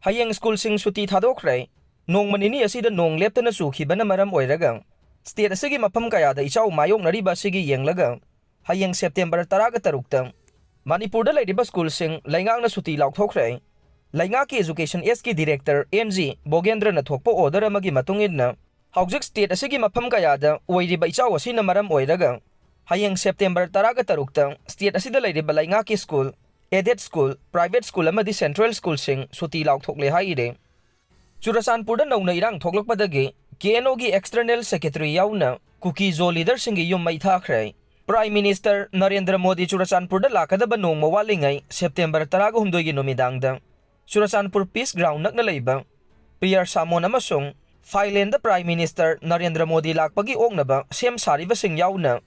Hayeng school sing Suti Thadokhre nong manini asida nong leptana sukibana maram oiraga state asigi mafam kayada ichau mayok nariba asigi yenglaga Hayeng September 13 Manipur da laidiba school sing laingakna Suti Thakhre Laingaki Education SK Director NG Bogendra na thokpo order amagi matungin Haujik state asigi mafam kayada oiriba ichau asina maram oiraga Hayeng September 13 state asida laidiba laingaki school Aided school, private school amadi central school sing Suti Thokle haire. Churachandpurda Nouna Erang Thoklakpadagi KNOgi external secretary Yaona Kuki Leadersingi Thakhre. Prime Minister Narendra Modi Churachandpurda lakadaba nongma walingai September 13 numidangda. Churachandpur Peace Ground nakna leiba. Priyar Samon amasung Thailand the Prime Minister Narendra Modi lakpagi ognaba sem sariba sing Yaona.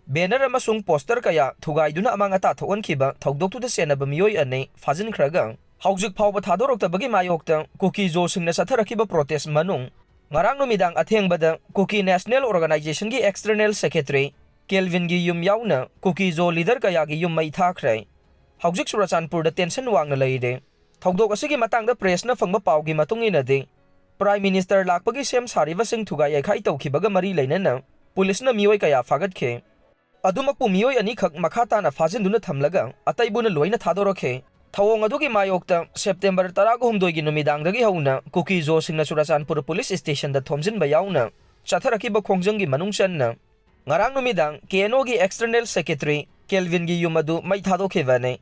Banner amasung poster kaya thugaiduna amang ata thoonkiba thodoktu de senaba miyoi ane fajin khraga haujik phawba thadoroktabagi mayokta Kuki singna satharakiba protest manung ngarang numidang athengbada Kuki National Organization gi external secretary Kelvin gi yum yauna Kuki leader kaya gi yum mai Thakhre haujik Churachandpur da tension wangna leide thodok asigi matangda press na phangba pawgi matungina de Prime Minister lakpagi sem sariba sing thugai khai tawkhibaga mari leinana police na miyoi kaya fagatke Adumakpu miyoi ani khak makhata na fajinduna thamlaga ataibuna loina thadorokhe thawong adugi mayokta September 13 gi numidangdagi hauna Kuki singna Churachandpur police station da thomjin ba yauna chatharakiba khongjang gi manungchanna ngarang numidang KNOgi external secretary Kelvin gi yumadu mai thadokhe bane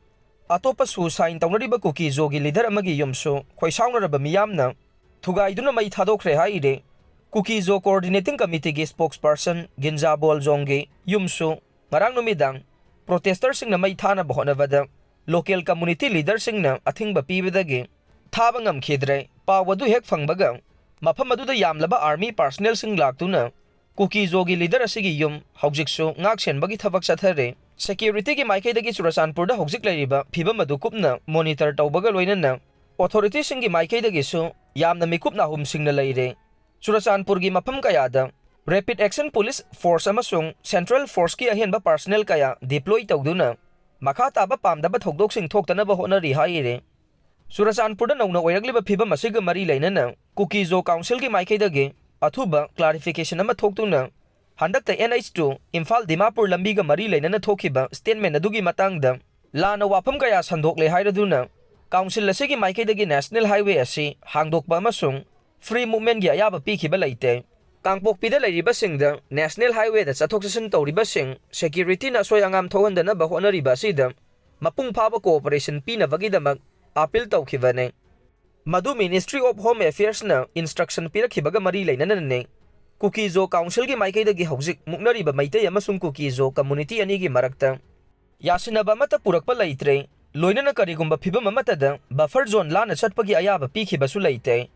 atopa su sign tawnariba Kuki gi leader amagi yumsu khoisaunaraba miyamna thugaiduna mai Thadokhre haire Kuki coordinating committee gi spokesperson Ginja Boljongi yumsu Ngarang numidang, protesters sing na may thana bahonavada, local community leaders sing na ating bapibidagi. Thabangam khidre, pawadu hek fangbagang, mapamadu da yamlaba army personnel sing laktu na. Kuki gi leader asigi yum, haujikso ngaksen bagi thabak sathare. Security gi maikay dagi Churachandpurda haujik lairiba, piba madukup na monitor tawbaga loinan na. Authority sing gi maikay dagi so, yam na mikup na hum sing na laire. Churachandpur gi mapam kayada. Rapid Action Police Force amasung Central Force ki ahenba personnel kaya deploy tawduna makha taba pamdaba thodok sing thoktanaba honari haire Churachandpurda Nouna Eragliba phibam asiga mari leinana Kuki Council ki maikhaidagi athuba clarification ama thoktuna handakta NH2 Imphal Dimapur lambiga mari leinana thokhiba statement adugi matangda lana wapam kaya sandokle hairaduna council asigi maikhaidagi national highway asi hangdokba amasung free movement gi ayaba pikhiba leite Kangpokpida lairiba singda National Highway da chathok chasin tawriba sing security na soy angam thohandana ba honariba sida mapung phaba cooperation pinabagi damak appeal tawkhibane Madu Ministry of Home Affairs na instruction pirakhibaga mari leinana ne Kuki Council gi maikaidagi haujik muknariba maitay amasung Kuki community ani gi marakta yasinaba mata purakpa leitre loinana karigumba phibam amatada buffer zone lana chatpagi ayaba pikhibasu leite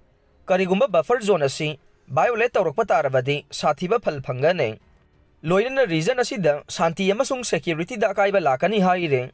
karigumba buffer zone asi Violate tawrakpa tarabadi sathiba phal phangane loinana reason asida santi amasung security da akaiba lakani haire